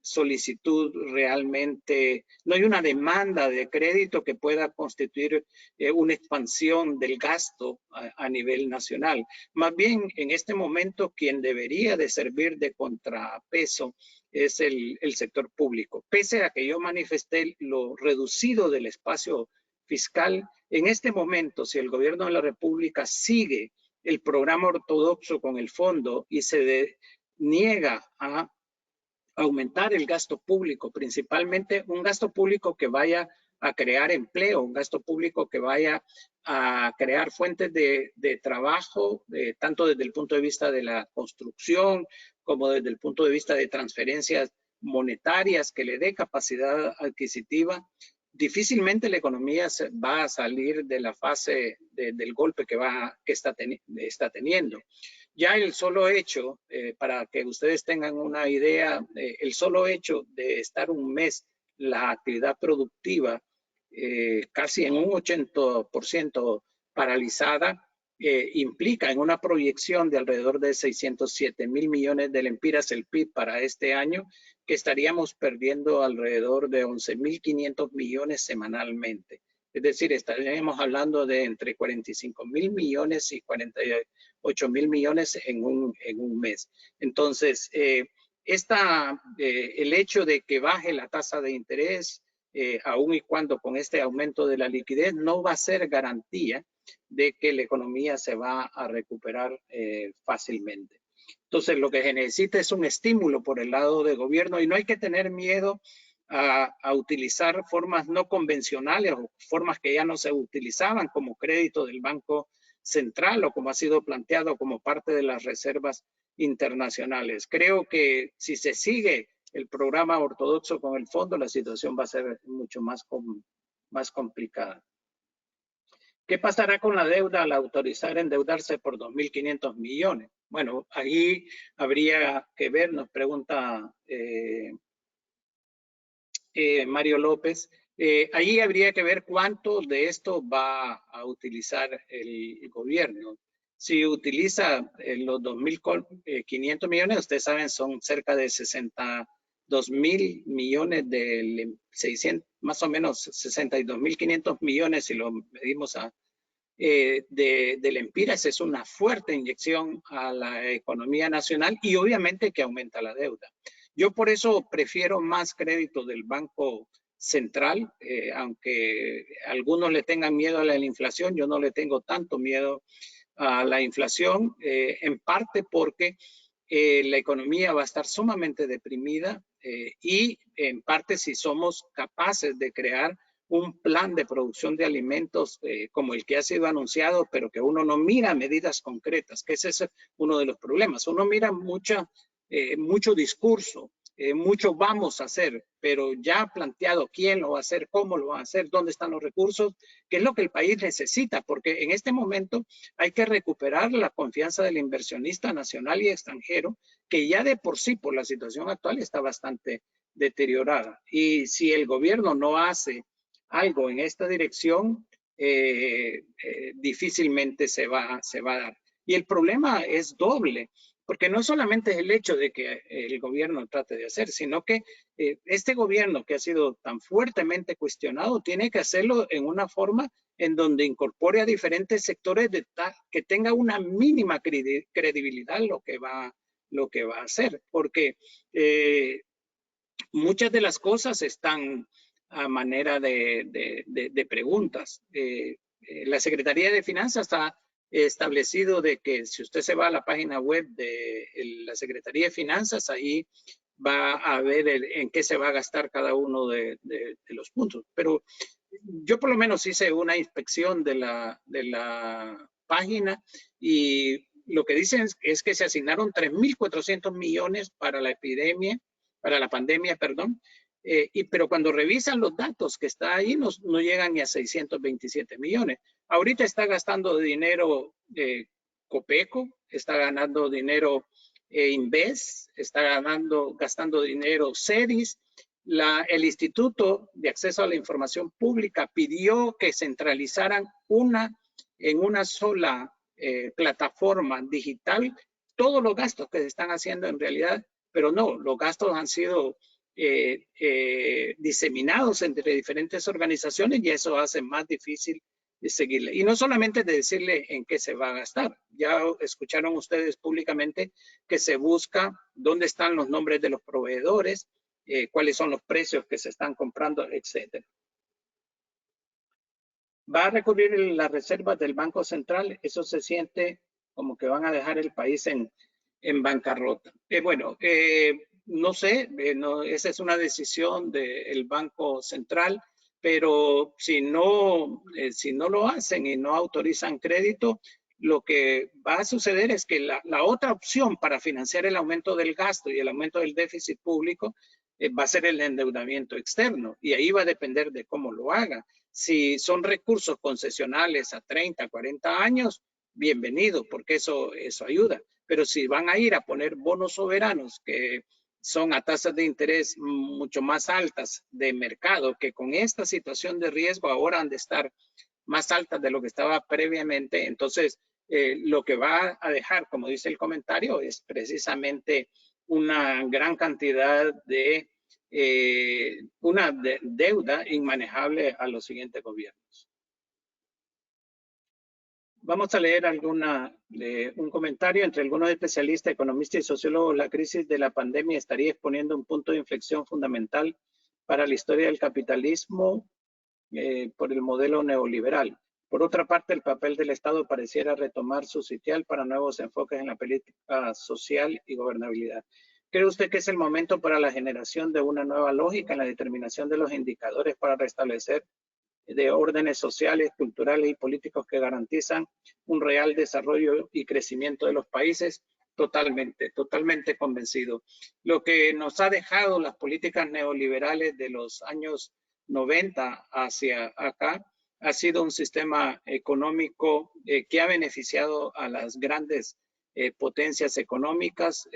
solicitud realmente, no hay una demanda de crédito que pueda constituir una expansión del gasto a nivel nacional. Más bien, en este momento, quien debería de servir de contrapeso es el sector público. Pese a que yo manifesté lo reducido del espacio fiscal, en este momento, si el gobierno de la República sigue el programa ortodoxo con el fondo y se niega a aumentar el gasto público, principalmente un gasto público que vaya a crear empleo, un gasto público que vaya a crear fuentes de trabajo, tanto desde el punto de vista de la construcción como desde el punto de vista de transferencias monetarias que le dé capacidad adquisitiva. Difícilmente la economía va a salir de la fase del golpe que está teniendo. Ya el solo hecho, para que ustedes tengan una idea, el solo hecho de estar un mes la actividad productiva casi en un 80% paralizada, implica en una proyección de alrededor de 607,000 millones de lempiras el PIB para este año, que estaríamos perdiendo alrededor de 11,500 millones semanalmente. Es decir, estaríamos hablando de entre 45,000 millones y 48,000 millones en un mes. Entonces, el hecho de que baje la tasa de interés aun y cuando con este aumento de la liquidez, no va a ser garantía de que la economía se va a recuperar fácilmente. Entonces, lo que se necesita es un estímulo por el lado del gobierno y no hay que tener miedo a utilizar formas no convencionales o formas que ya no se utilizaban como crédito del Banco Central o como ha sido planteado como parte de las reservas internacionales. Creo que si se sigue el programa ortodoxo con el fondo, la situación va a ser mucho más complicada. ¿Qué pasará con la deuda al autorizar endeudarse por 2.500 millones? Bueno, ahí habría que ver, nos pregunta Mario López, ahí habría que ver cuánto de esto va a utilizar el gobierno. Si utiliza los 2.500 millones, ustedes saben, son cerca de 62.000 millones de 600, más o menos 62.500 millones si lo medimos del Empiras. Es una fuerte inyección a la economía nacional y obviamente que aumenta la deuda. Yo por eso prefiero más crédito del Banco Central, aunque algunos le tengan miedo a la inflación, yo no le tengo tanto miedo a la inflación, en parte porque la economía va a estar sumamente deprimida y en parte si somos capaces de crear un plan de producción de alimentos como el que ha sido anunciado, pero que uno no mira medidas concretas, que ese es uno de los problemas. Uno mira mucho discurso, mucho vamos a hacer, pero ya planteado quién lo va a hacer, cómo lo va a hacer, dónde están los recursos, qué es lo que el país necesita, porque en este momento hay que recuperar la confianza del inversionista nacional y extranjero, que ya de por sí, por la situación actual, está bastante deteriorada. Y si el gobierno no hace algo en esta dirección, difícilmente se va a dar. Y el problema es doble, porque no solamente es el hecho de que el gobierno trate de hacer, sino que este gobierno que ha sido tan fuertemente cuestionado tiene que hacerlo en una forma en donde incorpore a diferentes sectores que tenga una mínima credibilidad lo que va a hacer, porque muchas de las cosas están a manera de preguntas. La Secretaría de Finanzas ha establecido de que si usted se va a la página web de la Secretaría de Finanzas, ahí va a ver en qué se va a gastar cada uno de los puntos. Pero yo por lo menos hice una inspección de la página y lo que dicen es que se asignaron 3.400 millones para la pandemia, perdón, pero cuando revisan los datos que está ahí no llegan ni a 627 millones. Ahorita está gastando dinero Copeco, está ganando dinero Inves, está gastando dinero CEDIS. El Instituto de Acceso a la Información Pública pidió que centralizaran en una sola plataforma digital todos los gastos que se están haciendo en realidad, pero no, los gastos han sido diseminados entre diferentes organizaciones y eso hace más difícil seguirle. Y no solamente de decirle en qué se va a gastar. Ya escucharon ustedes públicamente que se busca dónde están los nombres de los proveedores, cuáles son los precios que se están comprando, etc. Va a recurrir las reservas del Banco Central. Eso se siente como que van a dejar el país en bancarrota. No sé, esa es una decisión del Banco Central, pero si no lo hacen y no autorizan crédito, lo que va a suceder es que la otra opción para financiar el aumento del gasto y el aumento del déficit público va a ser el endeudamiento externo y ahí va a depender de cómo lo haga. Si son recursos concesionales a 30, 40 años, bienvenido, porque eso ayuda. Pero si van a ir a poner bonos soberanos que son a tasas de interés mucho más altas de mercado, que con esta situación de riesgo ahora han de estar más altas de lo que estaba previamente, entonces lo que va a dejar, como dice el comentario, es precisamente una gran cantidad de una deuda inmanejable a los siguientes gobiernos. Vamos a leer un comentario. Entre algunos especialistas, economistas y sociólogos, la crisis de la pandemia estaría exponiendo un punto de inflexión fundamental para la historia del capitalismo por el modelo neoliberal. Por otra parte, el papel del Estado pareciera retomar su sitial para nuevos enfoques en la política social y gobernabilidad. ¿Cree usted que es el momento para la generación de una nueva lógica en la determinación de los indicadores para restablecer de órdenes sociales, culturales y políticos que garantizan un real desarrollo y crecimiento de los países? Totalmente convencido. Lo que nos ha dejado las políticas neoliberales de los años 90 hacia acá ha sido un sistema económico que ha beneficiado a las grandes potencias económicas.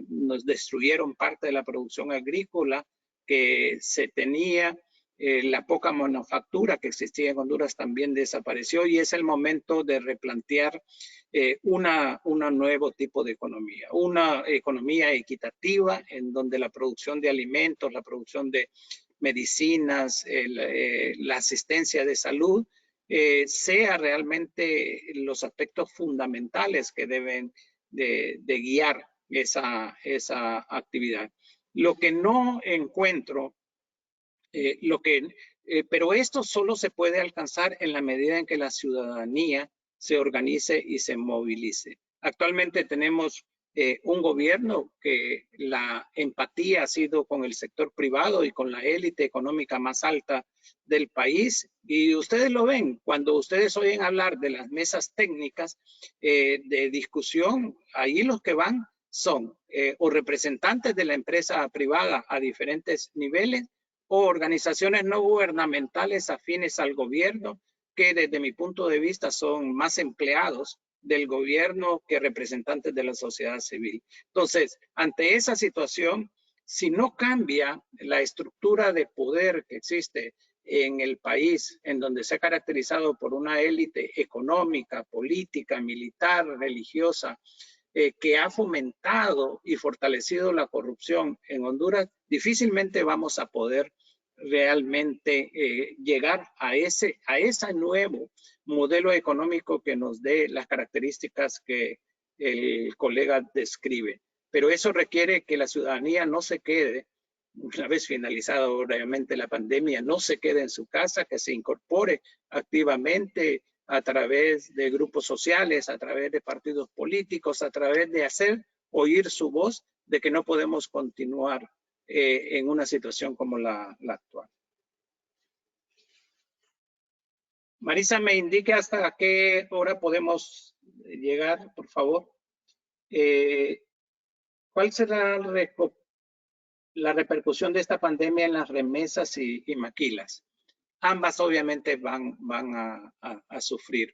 Nos destruyeron parte de la producción agrícola que se tenía. La poca manufactura que existía en Honduras también desapareció y es el momento de replantear un nuevo tipo de economía, una economía equitativa en donde la producción de alimentos, la producción de medicinas, la asistencia de salud, sea realmente los aspectos fundamentales que deben de guiar esa actividad. Lo que no encuentro, pero esto solo se puede alcanzar en la medida en que la ciudadanía se organice y se movilice. Actualmente tenemos un gobierno que la empatía ha sido con el sector privado y con la élite económica más alta del país. Y ustedes lo ven, cuando ustedes oyen hablar de las mesas técnicas de discusión, ahí los que van son o representantes de la empresa privada a diferentes niveles o organizaciones no gubernamentales afines al gobierno, que desde mi punto de vista son más empleados del gobierno que representantes de la sociedad civil. Entonces, ante esa situación, si no cambia la estructura de poder que existe en el país, en donde se ha caracterizado por una élite económica, política, militar, religiosa, que ha fomentado y fortalecido la corrupción en Honduras, difícilmente vamos a poder realmente llegar a ese nuevo modelo económico que nos dé las características que el colega describe. Pero eso requiere que la ciudadanía no se quede, una vez finalizada obviamente la pandemia, no se quede en su casa, que se incorpore activamente a través de grupos sociales, a través de partidos políticos, a través de hacer oír su voz de que no podemos continuar en una situación como la actual. Marisa, me indique hasta qué hora podemos llegar, por favor. ¿Cuál será la repercusión de esta pandemia en las remesas y maquilas? Ambas obviamente van a sufrir.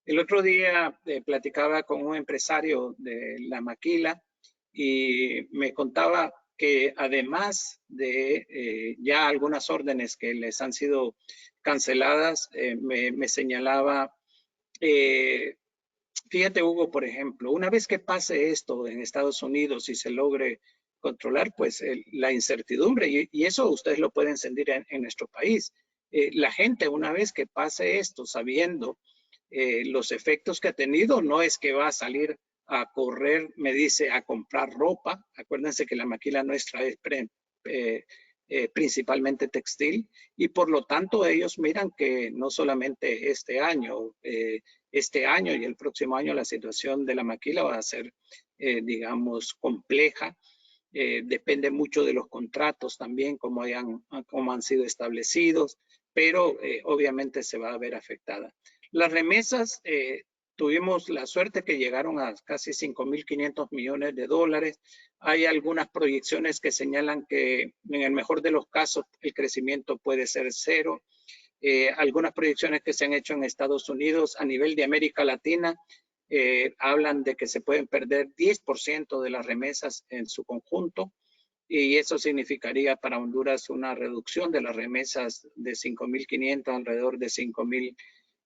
El otro día platicaba con un empresario de la maquila y me contaba que además de ya algunas órdenes que les han sido canceladas, me señalaba, fíjate Hugo, por ejemplo, una vez que pase esto en Estados Unidos y se logre controlar, pues la incertidumbre, y eso ustedes lo pueden sentir en nuestro país. La gente, una vez que pase esto, sabiendo los efectos que ha tenido, no es que va a salir a correr, me dice, a comprar ropa. Acuérdense que la maquila nuestra es principalmente textil y por lo tanto ellos miran que no solamente este año y el próximo año la situación de la maquila va a ser, digamos, compleja. Depende mucho de los contratos también, cómo han sido establecidos, pero obviamente se va a ver afectada. Las remesas, tuvimos la suerte que llegaron a casi 5.500 millones de dólares. Hay algunas proyecciones que señalan que en el mejor de los casos el crecimiento puede ser cero. Algunas proyecciones que se han hecho en Estados Unidos a nivel de América Latina hablan de que se pueden perder 10% de las remesas en su conjunto y eso significaría para Honduras una reducción de las remesas de 5.500 alrededor de 5.000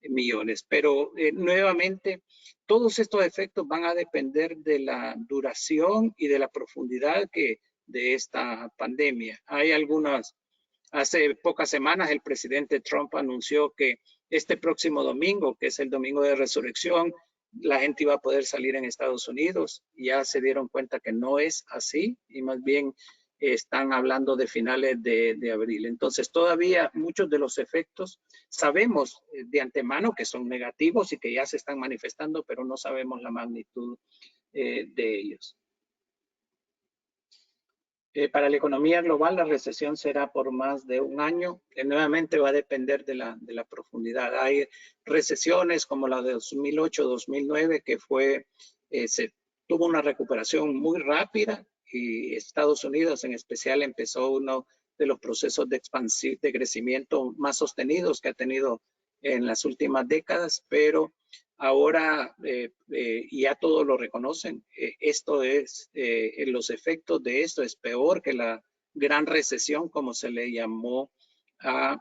millones. Pero nuevamente, todos estos efectos van a depender de la duración y de la profundidad de esta pandemia. Hay hace pocas semanas el presidente Trump anunció que este próximo domingo, que es el domingo de resurrección, la gente iba a poder salir en Estados Unidos. Ya se dieron cuenta que no es así y más bien están hablando de finales de abril. Entonces, todavía muchos de los efectos sabemos de antemano que son negativos y que ya se están manifestando, pero no sabemos la magnitud de ellos. Para la economía global, la recesión será por más de un año. Nuevamente va a depender de la profundidad. Hay recesiones como la de 2008-2009 que se tuvo una recuperación muy rápida, y Estados Unidos en especial empezó uno de los procesos de crecimiento más sostenidos que ha tenido en las últimas décadas, pero ahora ya todos lo reconocen. Los efectos de esto es peor que la gran recesión, como se le llamó a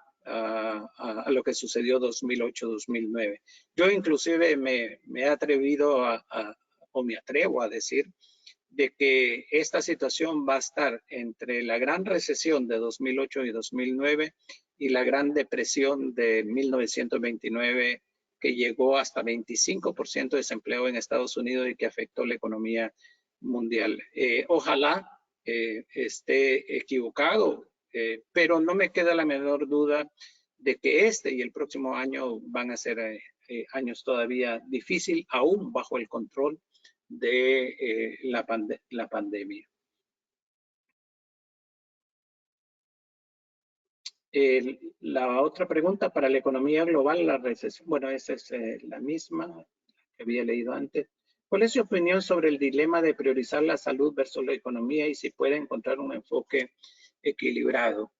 lo que sucedió 2008-2009. Yo inclusive me he atrevido o me atrevo a decir de que esta situación va a estar entre la gran recesión de 2008 y 2009 y la gran depresión de 1929, que llegó hasta 25% de desempleo en Estados Unidos y que afectó la economía mundial. Ojalá esté equivocado, pero no me queda la menor duda de que este y el próximo año van a ser años todavía difíciles, aún bajo el control de la pandemia. La otra pregunta, para la economía global, la recesión, bueno, esa es la misma que había leído antes. ¿Cuál es su opinión sobre el dilema de priorizar la salud versus la economía y si puede encontrar un enfoque equilibrado?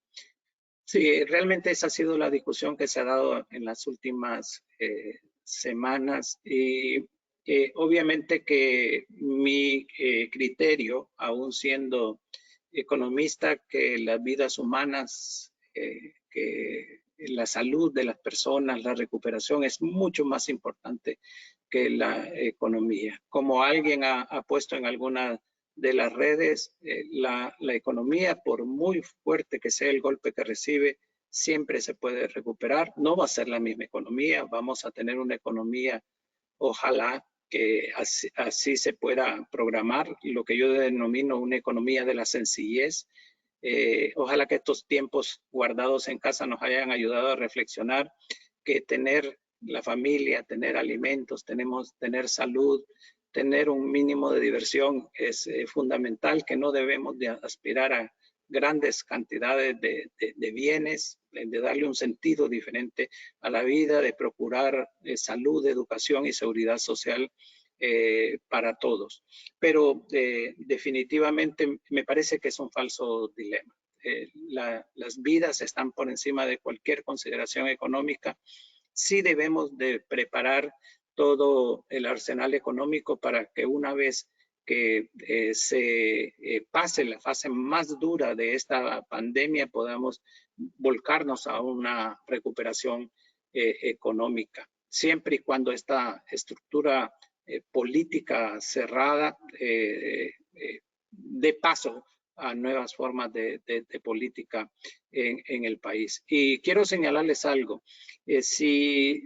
Sí, realmente esa ha sido la discusión que se ha dado en las últimas semanas, y obviamente que mi criterio, aún siendo economista, que las vidas humanas, que la salud de las personas, la recuperación es mucho más importante que la economía. Como alguien ha puesto en alguna de las redes, la economía, por muy fuerte que sea el golpe que recibe, siempre se puede recuperar. No va a ser la misma economía, vamos a tener una economía, ojalá que así se pueda programar, lo que yo denomino una economía de la sencillez. Ojalá que estos tiempos guardados en casa nos hayan ayudado a reflexionar que tener la familia, tener alimentos, tener salud, tener un mínimo de diversión es fundamental, que no debemos de aspirar a grandes cantidades de bienes, de darle un sentido diferente a la vida, de procurar salud, educación y seguridad social para todos. Pero definitivamente me parece que es un falso dilema. Las vidas están por encima de cualquier consideración económica. Sí debemos de preparar todo el arsenal económico para que una vez que se pase la fase más dura de esta pandemia podamos volcarnos a una recuperación económica, siempre y cuando esta estructura política cerrada dé paso a nuevas formas de política en el país. Y quiero señalarles algo. Si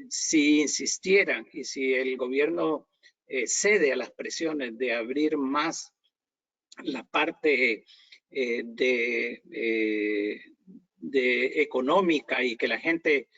insistieran y si el gobierno cede a las presiones de abrir más la parte de económica y que la gente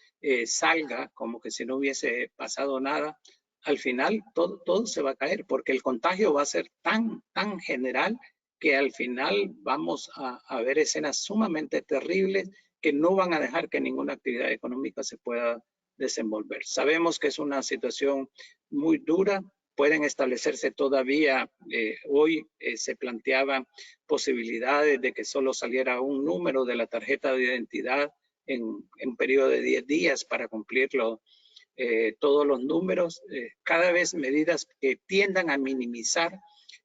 salga como que si no hubiese pasado nada, al final todo se va a caer, porque el contagio va a ser tan general que al final vamos a ver escenas sumamente terribles que no van a dejar que ninguna actividad económica se pueda desenvolver. Sabemos que es una situación muy dura. Pueden establecerse todavía, hoy se planteaban posibilidades de que solo saliera un número de la tarjeta de identidad en un periodo de 10 días para cumplirlo. Todos los números, cada vez medidas que tiendan a minimizar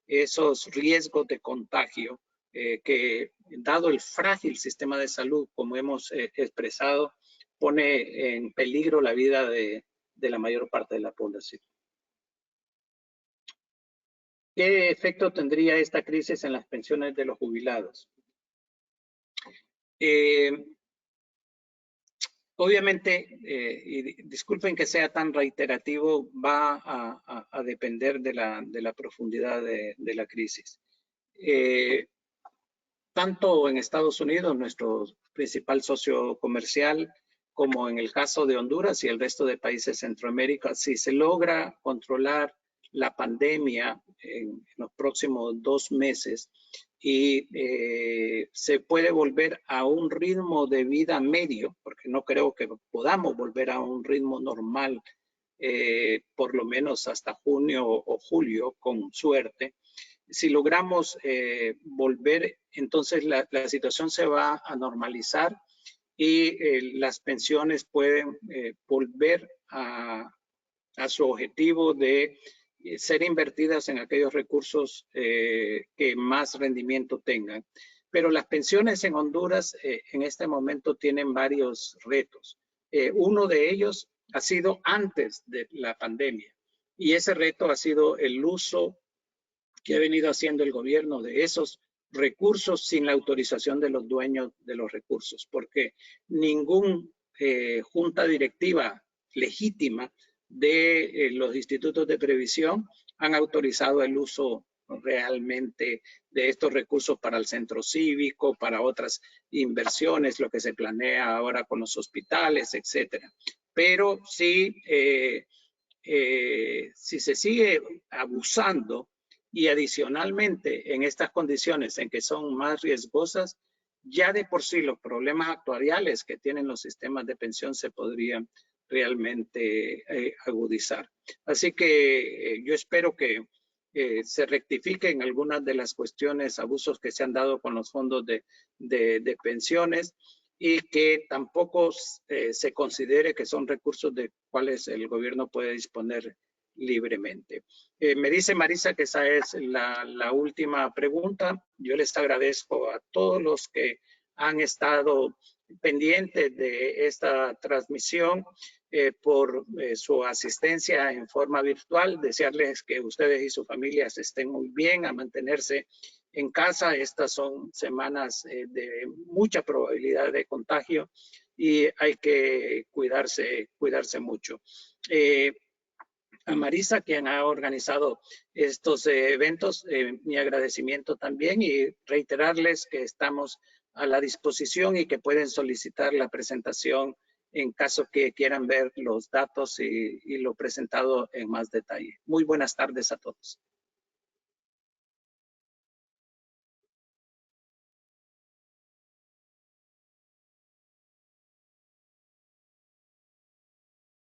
esos riesgos de contagio que, dado el frágil sistema de salud, como hemos expresado, pone en peligro la vida de la mayor parte de la población. ¿Qué efecto tendría esta crisis en las pensiones de los jubilados? Obviamente, y disculpen que sea tan reiterativo, va a depender de la profundidad de la crisis. tanto en Estados Unidos, nuestro principal socio comercial, como en el caso de Honduras y el resto de países de Centroamérica, si se logra controlar la pandemia en los próximos 2 meses y se puede volver a un ritmo de vida medio, porque no creo que podamos volver a un ritmo normal, por lo menos hasta junio o julio, con suerte. Si logramos volver, entonces la situación se va a normalizar y las pensiones pueden volver a su objetivo de ser invertidas en aquellos recursos que más rendimiento tengan. Pero las pensiones en Honduras en este momento tienen varios retos. Uno de ellos ha sido antes de la pandemia y ese reto ha sido el uso que ha venido haciendo el gobierno de esos recursos sin la autorización de los dueños de los recursos, porque ningún junta directiva legítima de los institutos de previsión han autorizado el uso realmente de estos recursos para el centro cívico, para otras inversiones, lo que se planea ahora con los hospitales, etcétera. Pero sí, si se sigue abusando y adicionalmente en estas condiciones en que son más riesgosas, ya de por sí los problemas actuariales que tienen los sistemas de pensión se podrían realmente agudizar. Así que yo espero que se rectifiquen algunas de las cuestiones, abusos que se han dado con los fondos de pensiones y que tampoco se considere que son recursos de cuales el gobierno puede disponer libremente. Me dice Marisa que esa es la última pregunta. Yo les agradezco a todos los que han estado pendientes de esta transmisión por su asistencia en forma virtual. Desearles que ustedes y sus familias estén muy bien, a mantenerse en casa. Estas son semanas de mucha probabilidad de contagio y hay que cuidarse mucho. A Marisa, quien ha organizado estos eventos, mi agradecimiento también y reiterarles que estamos a la disposición y que pueden solicitar la presentación en caso que quieran ver los datos y lo presentado en más detalle. Muy buenas tardes a todos.